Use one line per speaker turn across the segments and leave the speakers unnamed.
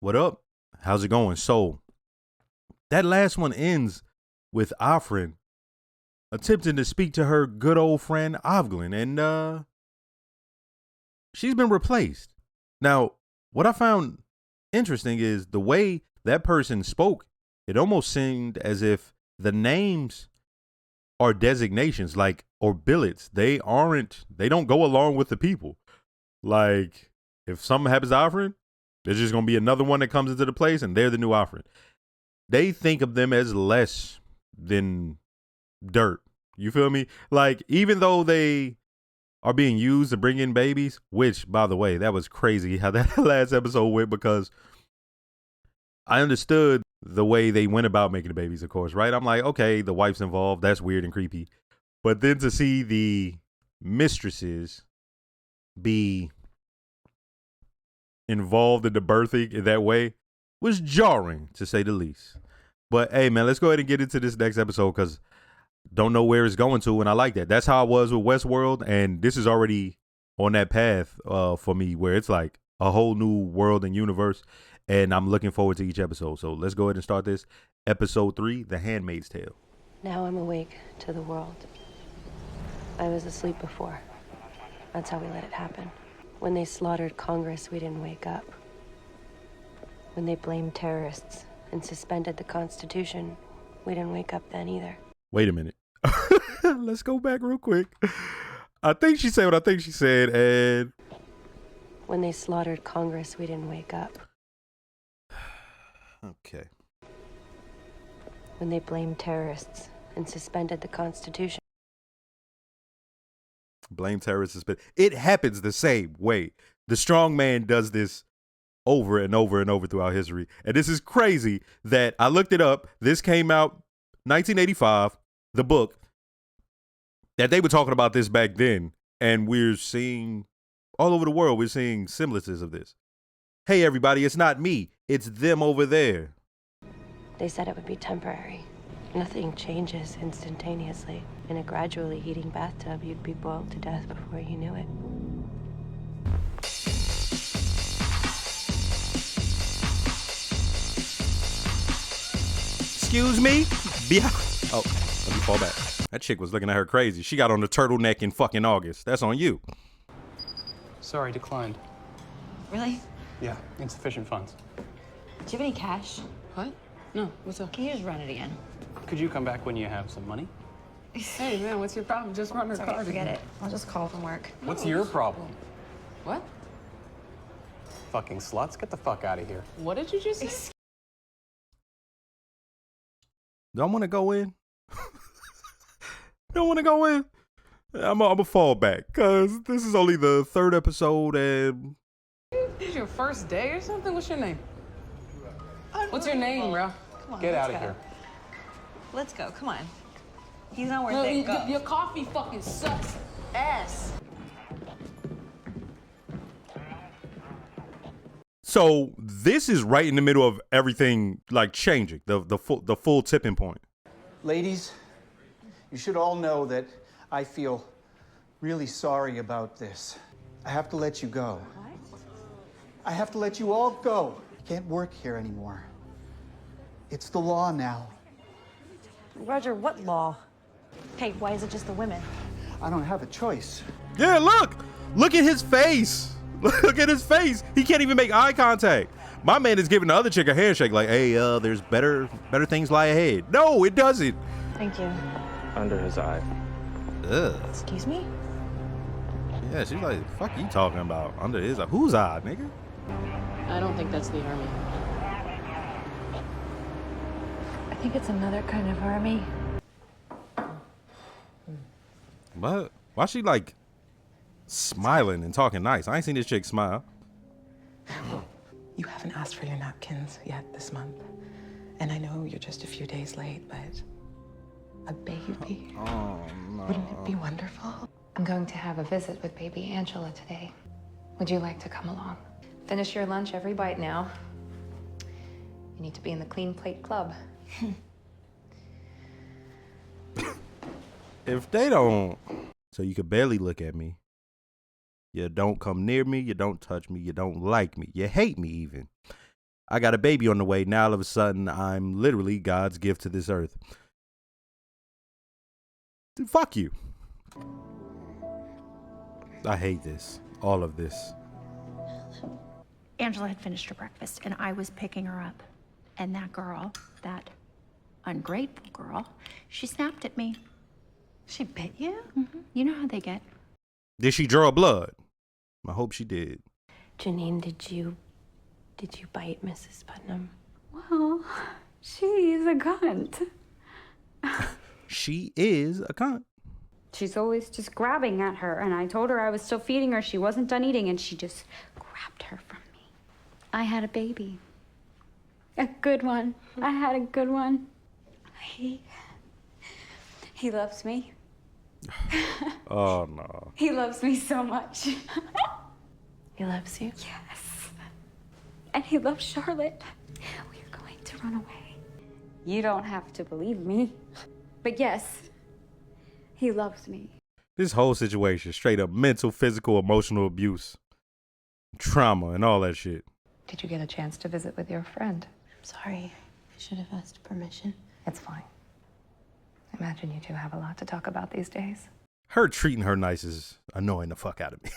What up? How's it going? So that last one ends with Afrin attempting to speak to her good old friend Ovglin, and she's been replaced. Now, what I found interesting is the way that person spoke. It almost seemed as if the names are designations, like, or billets. They don't go along with the people. Like, if something happens to Afrin, there's just gonna be another one that comes into the place, and they're the new Afrin. They think of them as less than dirt. You feel me? Like, even though they are being used to bring in babies, which, by the way, that was crazy how that last episode went, because I understood the way they went about making the babies, of course, right? I'm like, okay, the wife's involved. That's weird and creepy. But then to see the mistresses be involved in the birthing in that way was jarring, to say the least. But hey, man, let's go ahead and get into this next episode, because don't know where it's going to, and I like that. That's how I was with Westworld, and this is already on that path for me, where it's like a whole new world and universe, and I'm looking forward to each episode. So let's go ahead and start this. Episode 3, The Handmaid's Tale.
Now I'm awake to the world. I was asleep before. That's how we let it happen. When they slaughtered Congress, we didn't wake up. When they blamed terrorists and suspended the Constitution, we didn't wake up then either.
Wait a minute. Let's go back real quick. I think she said what I think she said, and
when they slaughtered Congress, we didn't wake up.
Okay.
When they blamed terrorists and suspended the Constitution.
Blame terrorists. It happens the same way. The strong man does this over and over and over throughout history. And this is crazy that I looked it up. This came out 1985, the book, that they were talking about this back then. And we're seeing all over the world, we're seeing semblances of this. Hey, everybody, it's not me. It's them over there.
They said it would be temporary. Nothing changes instantaneously. In a gradually heating bathtub, you'd be boiled to death before you knew it.
Excuse me? Oh, let me fall back. That chick was looking at her crazy. She got on the turtleneck in fucking August. That's on you.
Sorry, declined.
Really?
Yeah, insufficient funds.
Do you have any cash?
What? No, what's up?
Can you just run it again?
Could you come back when you have some money?
Hey, man, what's your problem? Just run her
Sorry,
card.
forget it. I'll just call from work.
What's your problem?
What?
Fucking sluts, get the fuck out of here.
What did you just say?
Don't want to go in? Don't want to go in? I'm going to fall back, because this is only the 3rd episode, and
This is your first day or something? What's your name? What's your name, bro?
Come on,
Get
let's
out of
go.
here.
Let's go. Come on. He's not worth
No,
it. Go.
your coffee fucking sucks ass.
so this is right in the middle of everything, like, changing, the full tipping point.
Ladies, you should all know that I feel really sorry about this. I have to let you go.
What?
I have to let you all go. I can't work here anymore. It's the law now.
Roger, what law? Hey, why is it just the women?
I don't have a choice.
Yeah, look at his face. Look at his face. He can't even make eye contact. My man is giving the other chick a handshake, like, hey, there's better things lie ahead. No, it doesn't.
Thank you.
Under his eye.
Ugh.
Excuse me?
Yeah, she's like, fuck you talking about? Under his eye? Whose eye, nigga?
I don't think that's the army.
I think it's another kind of army.
What? Why she like smiling and talking nice? I ain't seen this chick smile.
You haven't asked for your napkins yet this month. And I know you're just a few days late, but a baby,
Oh, no.
wouldn't it be wonderful?
I'm going to have a visit with baby Angela today. Would you like to come along? Finish your lunch every bite now. You need to be in the clean plate club.
If they don't, so you could barely look at me. You don't come near me. You don't touch me. You don't like me. You hate me even. I got a baby on the way. Now all of a sudden, I'm literally God's gift to this earth. Dude, fuck you. I hate this. All of this.
Angela had finished her breakfast, and I was picking her up. And that girl, that ungrateful girl, she snapped at me.
She bit you?
You know how they get.
Did she draw blood? I hope she did.
Janine, did you bite Mrs. Putnam?
Well, she's a cunt.
She is a cunt.
She's always just grabbing at her, and I told her I was still feeding her. She wasn't done eating, and she just grabbed her from me. I had a baby. A good one. I had a good one. He loves me.
Oh, no.
He loves me so much.
He loves you?
Yes. And he loves Charlotte. We are going to run away. You don't have to believe me. But yes, he loves me.
This whole situation, straight up mental, physical, emotional abuse, trauma, and all that shit.
Did you get a chance to visit with your friend?
I'm sorry. I should have asked permission.
It's fine. I imagine you two have a lot to talk about these days.
Her treating her nice is annoying the fuck out of me.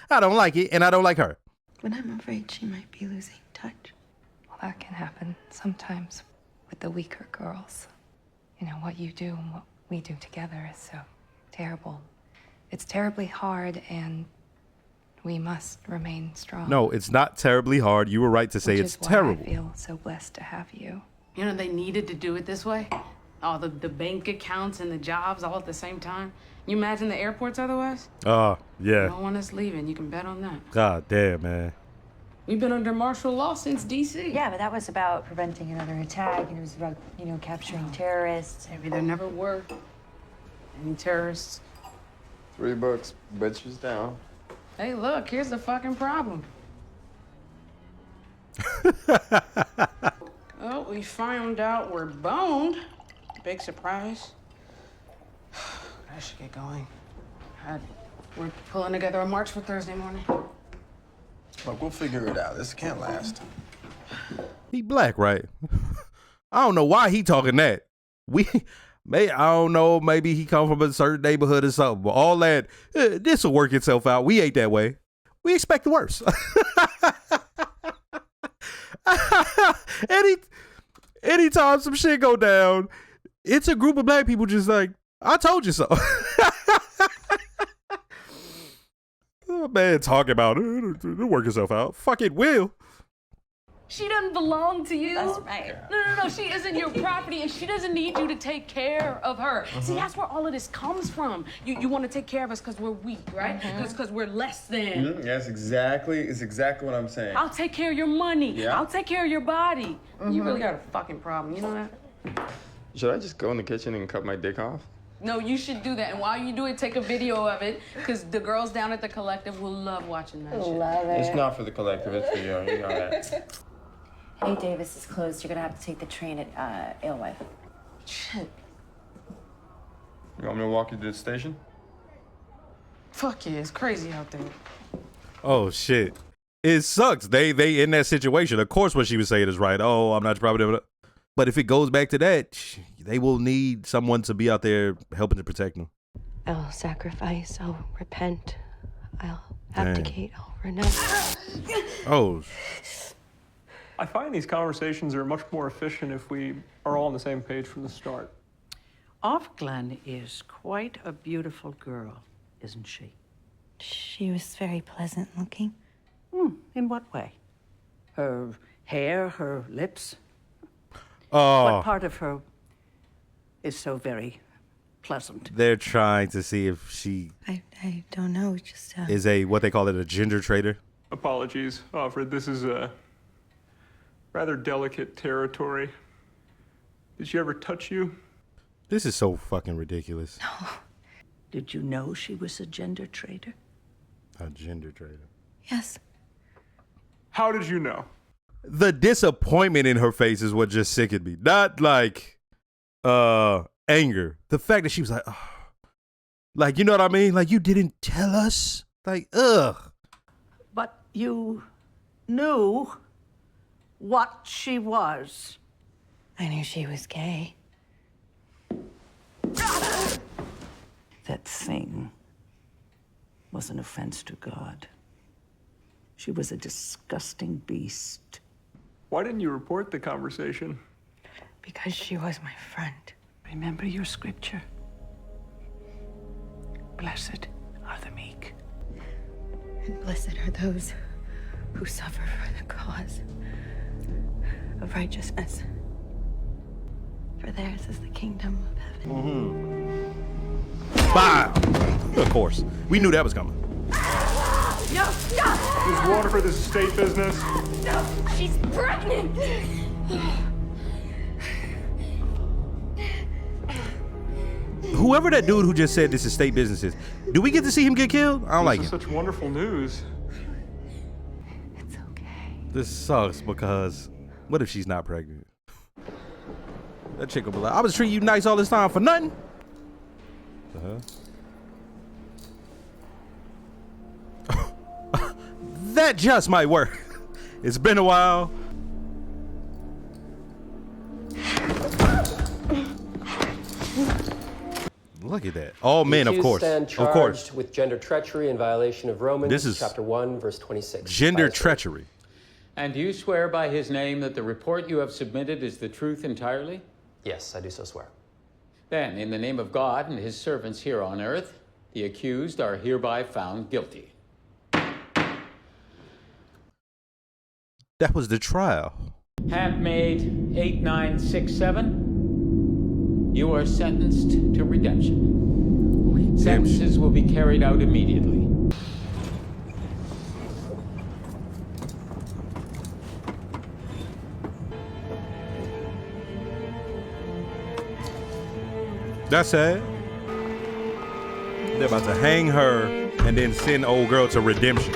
I don't like it, and I don't like her.
But I'm afraid she might be losing touch.
Well, that can happen sometimes with the weaker girls. You know, what you do and what we do together is so terrible. It's terribly hard, and we must remain strong.
No, it's not terribly hard. You were right to say
Which
it's
is why
terrible.
I feel so blessed to have you.
You know, they needed to do it this way. All the bank accounts and the jobs all at the same time. You imagine the airports otherwise?
Yeah.
No one is leaving. You can bet on that.
God damn, man.
We've been under martial law since D.C.
Yeah, but that was about preventing another attack, and it was about, capturing terrorists.
Maybe there never were any terrorists.
$3, bitches down.
Hey, look, here's the fucking problem. Oh, we found out we're boned. Big surprise. I should get going. We're pulling together a march for Thursday morning.
Look, we'll figure it out. This can't last.
He black, right? I don't know why he talking that. I don't know, maybe he come from a certain neighborhood or something, but all that, this will work itself out. We ain't that way. We expect the worst. Anytime some shit go down, it's a group of black people just like, I told you so. Oh, man, talking about it, it'll work itself out. Fuck it will.
She doesn't belong to you.
That's right.
No. She isn't your property, and she doesn't need you to take care of her. See, that's where all of this comes from. You want to take care of us because we're weak, right? Because we're less than.
Yes, exactly. It's exactly what I'm saying.
I'll take care of your money.
Yeah.
I'll take care of your body. You really got a fucking problem. You know that?
Should I just go in the kitchen and cut my dick off?
No, you should do that. And while you do it, take a video of it, because the girls down at the collective will love watching that shit.
Love it.
It's not for the collective. It's for you. You know that.
Hey, Davis is closed. You're gonna have to take the train at Alewife.
Shit.
You want me to walk you to the station?
Fuck yeah, it's crazy out there.
Oh, shit. It sucks. They in that situation. Of course what she was saying is right. Oh, I'm not your property. But if it goes back to that, they will need someone to be out there helping to protect them.
I'll sacrifice. I'll repent. I'll abdicate. I'll renounce.
Oh.
I find these conversations are much more efficient if we are all on the same page from the start.
Offglen is quite a beautiful girl, isn't she?
She was very pleasant looking.
In what way? Her hair, her lips?
Oh.
What part of her is so very pleasant?
They're trying to see if she
I don't know, just
is what they call it, a gender traitor.
Apologies, Alfred. This is a rather delicate territory. Did she ever touch you?
This is so fucking ridiculous.
No. Did you know she was a gender traitor?
A gender traitor.
Yes.
How did you know?
The disappointment in her face is what just sickened me. Not like anger. The fact that she was like, oh. Like, you know what I mean? Like, you didn't tell us? Like, ugh.
But you knew what she was.
I knew she was gay.
That thing was an offense to God. She was a disgusting beast.
Why didn't you report the conversation?
Because she was my friend.
Remember your scripture. Blessed are the meek.
And blessed are those who suffer for the cause of righteousness. For theirs is the kingdom of heaven.
Wow. Of course. We knew that was coming.
No, stop!
There's water for this estate business.
No, she's pregnant!
Whoever that dude who just said this is state businesses, do we get to see him get killed? I don't like
This
it.
is such wonderful news.
It's okay.
This sucks because what if she's not pregnant? That chick will be like, I was treating you nice all this time for nothing. That just might work. It's been a while. Look at that. All men, of course.
Stand charged
Of course.
with gender treachery in violation of Romans
This is
chapter 1, verse 26.
Gender treachery.
And do you swear by his name that the report you have submitted is the truth entirely?
Yes, I do so swear.
Then, in the name of God and his servants here on earth, the accused are hereby found guilty.
That was the trial.
Handmaid 8967, you are sentenced to redemption. Sentences will be carried out immediately.
That's sad. They're about to hang her and then send old girl to redemption,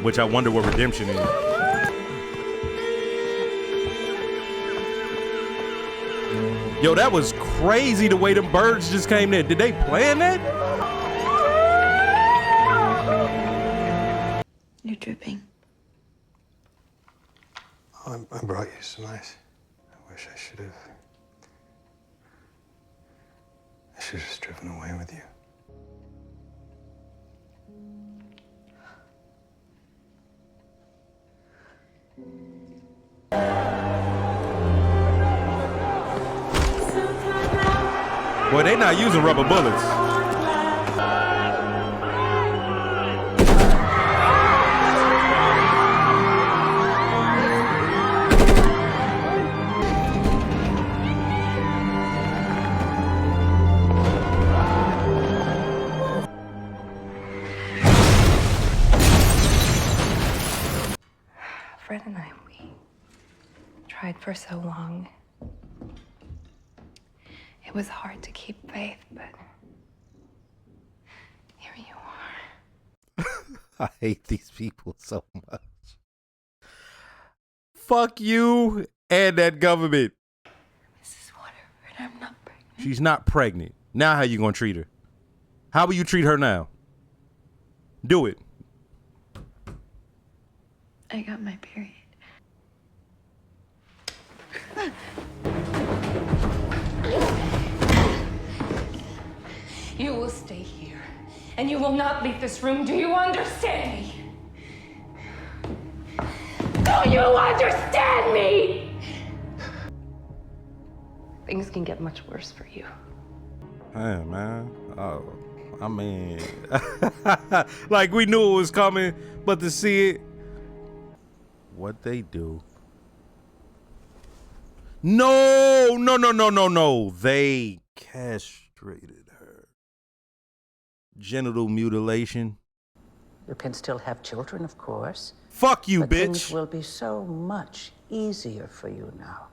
which I wonder what redemption is. Yo, that was crazy the way them birds just came in. Did they plan that?
You're dripping.
I brought you some ice. I wish I should have. I should have just driven away with you.
Boy, they not using rubber bullets.
Fred and I, we tried for so long. It was hard to keep faith, but here you are.
I hate these people so much. Fuck you and that government.
Mrs. Waterford, I'm not pregnant.
She's not pregnant. Now how you gonna treat her? How will you treat her now? Do it.
I got my period.
You will stay here, and you will not leave this room. Do you understand me? Do you understand me? Things can get much worse for you.
Hey, man. Oh, I mean, like we knew it was coming, but to see it, what they do. No, no, no, no, no, no. They castrated her. Genital mutilation.
You can still have children, of course.
Fuck you,
but
bitch.
Things will be so much easier for you now.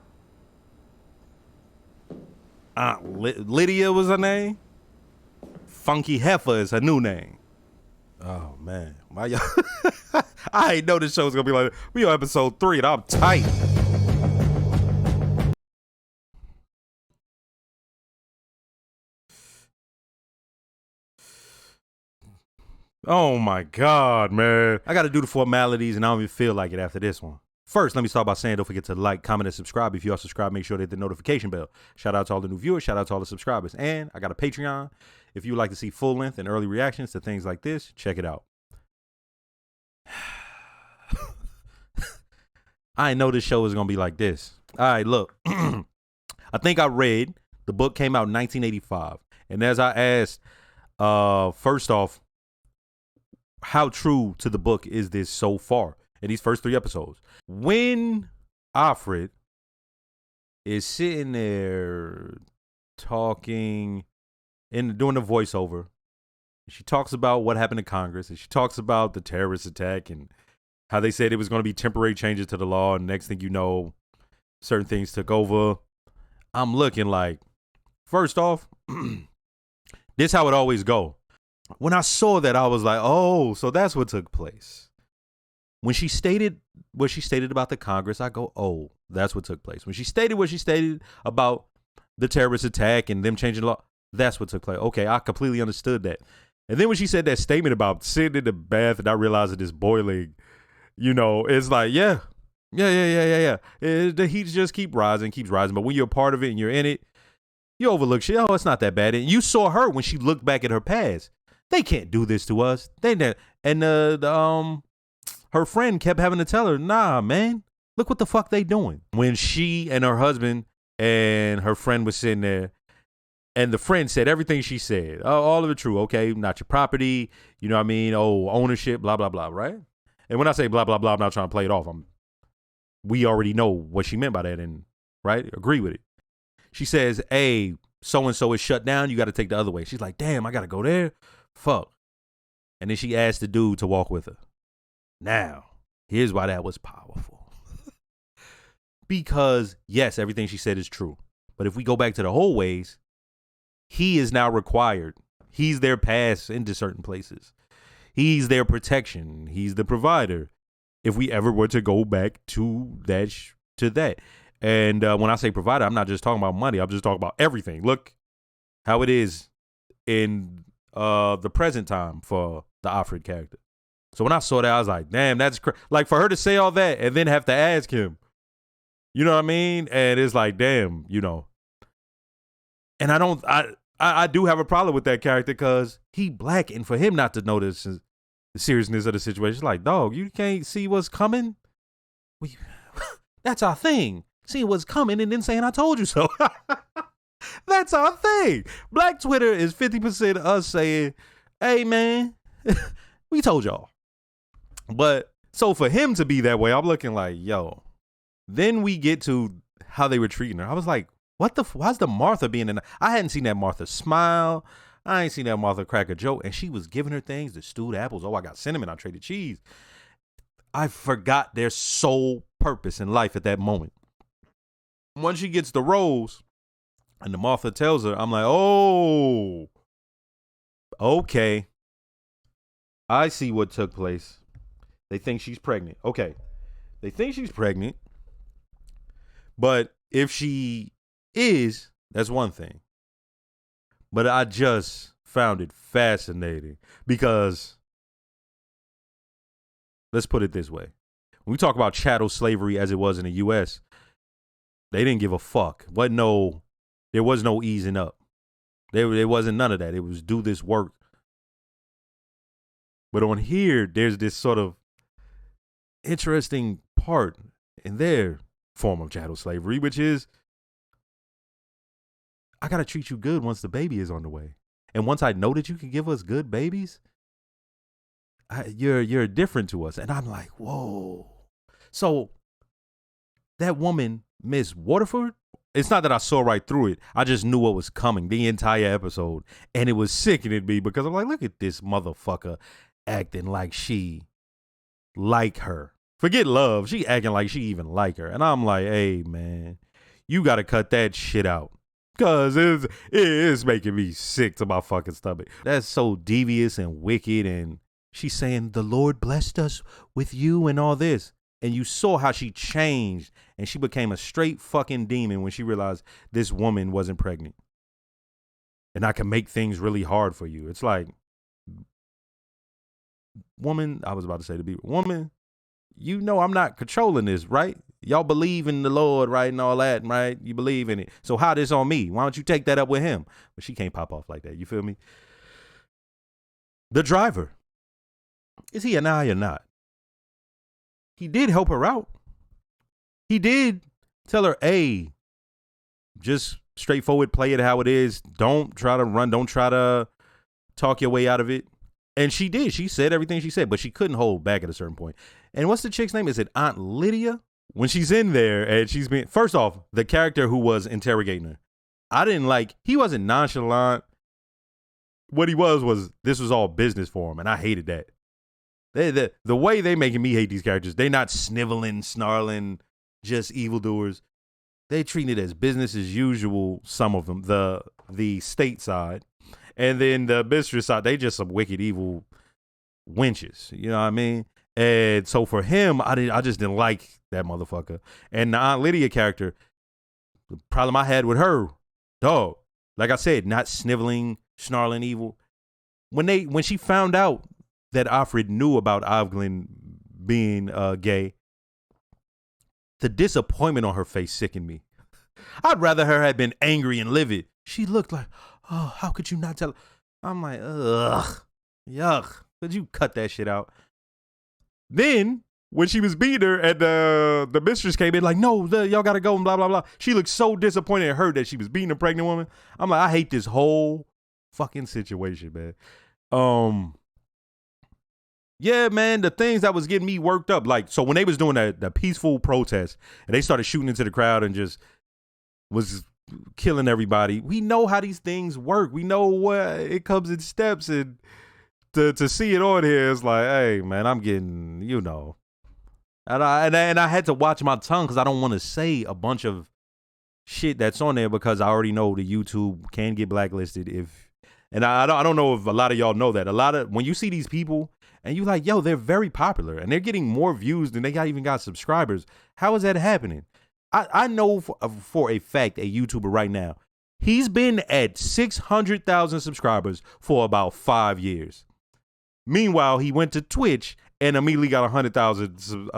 Lydia was her name. Funky Heifer is her new name. Oh man, why y'all? I ain't know this show was gonna be like. We on episode 3 and I'm tight. Oh my God, man. I gotta do the formalities and I don't even feel like it after this one. First, let me start by saying don't forget to like, comment, and subscribe. If you are subscribed, make sure to hit the notification bell. Shout out to all the new viewers. Shout out to all the subscribers. And I got a Patreon. If you would like to see full length and early reactions to things like this, check it out. I didn't know this show was going to be like this. All right, look. I think I read the book came out in 1985. And as I asked, first off, how true to the book is this so far in these first 3 episodes? When Alfred is sitting there talking and doing the voiceover, she talks about what happened to Congress, and she talks about the terrorist attack and how they said it was going to be temporary changes to the law, and next thing you know, certain things took over. I'm looking like, first off, this how it always go. When I saw that, I was like, oh, so that's what took place. When she stated what she stated about the Congress, I go, oh, that's what took place. When she stated what she stated about the terrorist attack and them changing the law, that's what took place. Okay, I completely understood that. And then when she said that statement about sitting in the bath and I realized it is boiling, you know, it's like, yeah. The heat just keeps rising. But when you're a part of it and you're in it, you overlook shit. Oh, it's not that bad. And you saw her when she looked back at her past. They can't do this to us. And her friend kept having to tell her, nah, man, look what the fuck they doing. When she and her husband and her friend was sitting there, and the friend said everything she said, all of it true. Okay, not your property. You know what I mean? Oh, ownership, blah, blah, blah, right? And when I say blah, blah, blah, I'm not trying to play it off. We already know what she meant by that and, right, agree with it. She says, hey, so-and-so is shut down. You got to take the other way. She's like, damn, I got to go there? Fuck. And then she asked the dude to walk with her. Now, here's why that was powerful. Because, yes, everything she said is true. But if we go back to the whole ways, he is now required. He's their pass into certain places. He's their protection. He's the provider. If we ever were to go back to that. And when I say provider, I'm not just talking about money. I'm just talking about everything. Look how it is in the present time for the Alfred character. So when I saw that, I was like, damn, that's like for her to say all that and then have to ask him, you know what I mean? And it's like, damn, you know. And I do have a problem with that character because he black, and for him not to notice the seriousness of the situation, like, dog, you can't see what's coming? That's our thing. Seeing what's coming and then saying, I told you so. That's our thing. Black Twitter is 50% us saying, hey, man, we told y'all. But so for him to be that way, I'm looking like, yo. Then we get to how they were treating her. I was like, why's the Martha being in? I hadn't seen that Martha smile. I ain't seen that Martha crack a joke. And she was giving her things, the stewed apples. Oh, I got cinnamon. I traded cheese. I forgot their sole purpose in life at that moment. Once she gets the rose and the Martha tells her, I'm like, oh, okay. I see what took place. They think she's pregnant. Okay. They think she's pregnant. But if she is, that's one thing. But I just found it fascinating because, let's put it this way. When we talk about chattel slavery as it was in the U.S., they didn't give a fuck. There was no easing up. There wasn't none of that. It was do this work. But on here, there's this sort of interesting part in their form of chattel slavery, which is, I got to treat you good once the baby is on the way. And once I know that you can give us good babies, you're different to us. And I'm like, whoa. So that woman, Miss Waterford, it's not that I saw right through it. I just knew what was coming the entire episode. And it was sickening me because I'm like, look at this motherfucker acting like she like her. Forget love. She acting like she even like her. And I'm like, hey, man, you got to cut that shit out. Because it's making me sick to my fucking stomach. That's so devious and wicked. And she's saying, the Lord blessed us with you and all this. And you saw how she changed. And she became a straight fucking demon when she realized this woman wasn't pregnant. And I can make things really hard for you. It's like, woman, I was about to say to be woman, you know I'm not controlling this, right? Y'all believe in the Lord, right, and all that, right? You believe in it. So how this on me? Why don't you take that up with him? But she can't pop off like that. You feel me? The driver. Is he an eye or not? He did help her out. He did tell her, hey, just straightforward, play it how it is. Don't try to run. Don't try to talk your way out of it. And she did. She said everything she said, but she couldn't hold back at a certain point. And what's the chick's name? Is it Aunt Lydia? When she's in there and she's being, first off, the character who was interrogating her, I didn't like, he wasn't nonchalant. What he was this was all business for him, and I hated that. The way they making me hate these characters, they not sniveling, snarling, just evildoers. They treat it as business as usual, some of them, the state side. And then the mistress side, they just some wicked, evil wenches. You know what I mean? And so for him, I just didn't like that motherfucker. And the Aunt Lydia character, the problem I had with her, dog, like I said, not sniveling, snarling evil. When she found out that Alfred knew about Avglin being gay, the disappointment on her face sickened me. I'd rather her had been angry and livid. She looked like, oh, how could you not tell? I'm like, ugh, yuck. Could you cut that shit out? Then, when she was beating her and the mistress came in like, no, y'all got to go and blah, blah, blah. She looked so disappointed in her that she was beating a pregnant woman. I'm like, I hate this whole fucking situation, man. Yeah, man, the things that was getting me worked up. Like, so when they was doing the peaceful protest and they started shooting into the crowd and just was killing everybody, we know how these things work. We know what it comes in steps, and to see it on here is like, hey, man, I'm getting, you know. And I had to watch my tongue because I don't want to say a bunch of shit that's on there because I already know the YouTube can get blacklisted and I don't know if a lot of y'all know that. A lot of, when you see these people and you like, yo, they're very popular and they're getting more views than they even got subscribers. How is that happening? I know for a fact a YouTuber right now, he's been at 600,000 subscribers for about 5 years. Meanwhile, he went to Twitch and immediately got 100,000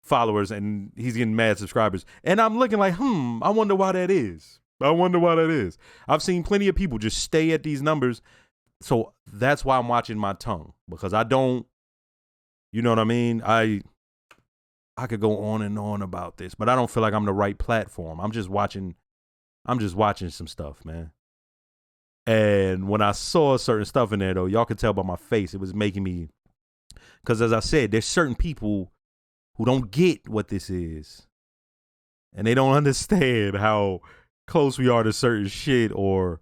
followers and he's getting mad subscribers. And I'm looking like, I wonder why that is. I've seen plenty of people just stay at these numbers. So that's why I'm watching my tongue, because I don't, you know what I mean? I could go on and on about this, but I don't feel like I'm the right platform. I'm just watching some stuff, man. And when I saw certain stuff in there, though, y'all could tell by my face, it was making me, because as I said, there's certain people who don't get what this is. And they don't understand how close we are to certain shit or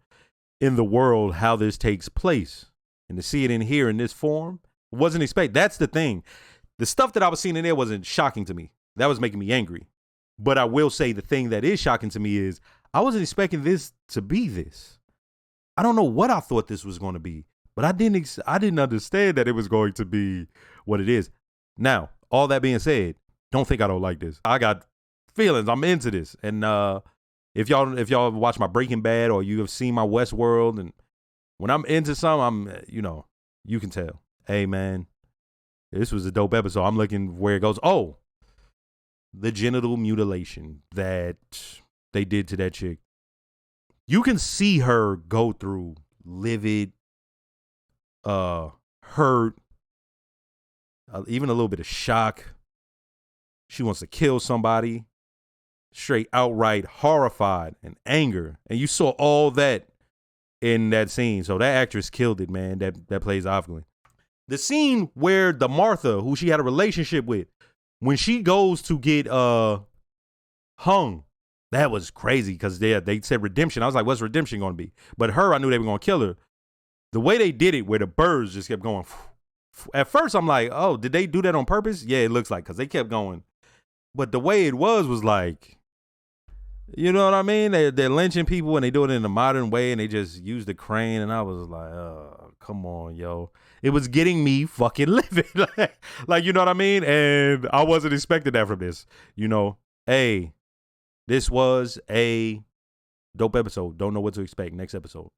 in the world, how this takes place. And to see it in here in this form, wasn't expected. That's the thing. The stuff that I was seeing in there wasn't shocking to me. That was making me angry. But I will say the thing that is shocking to me is I wasn't expecting this to be this. I don't know what I thought this was going to be, but I didn't understand that it was going to be what it is. Now, all that being said, don't think I don't like this. I got feelings. I'm into this. And if y'all watch my Breaking Bad or you have seen my Westworld, and when I'm into something, you can tell. Hey, man, this was a dope episode. I'm looking where it goes. Oh, the genital mutilation that they did to that chick. You can see her go through livid, hurt, even a little bit of shock. She wants to kill somebody, straight outright horrified and anger. And you saw all that in that scene. So that actress killed it, man, that plays Avglin. The scene where the Martha, who she had a relationship with, when she goes to get hung, that was crazy because they said redemption. I was like, what's redemption going to be? But her, I knew they were going to kill her. The way they did it, where the birds just kept going. At first, I'm like, oh, did they do that on purpose? Yeah, it looks like, because they kept going. But the way it was like, you know what I mean? They're lynching people and they do it in a modern way and they just use the crane. And I was like, oh, come on, yo. It was getting me fucking livid. Like, you know what I mean? And I wasn't expecting that from this. Hey, this was a dope episode. Don't know what to expect. Next episode.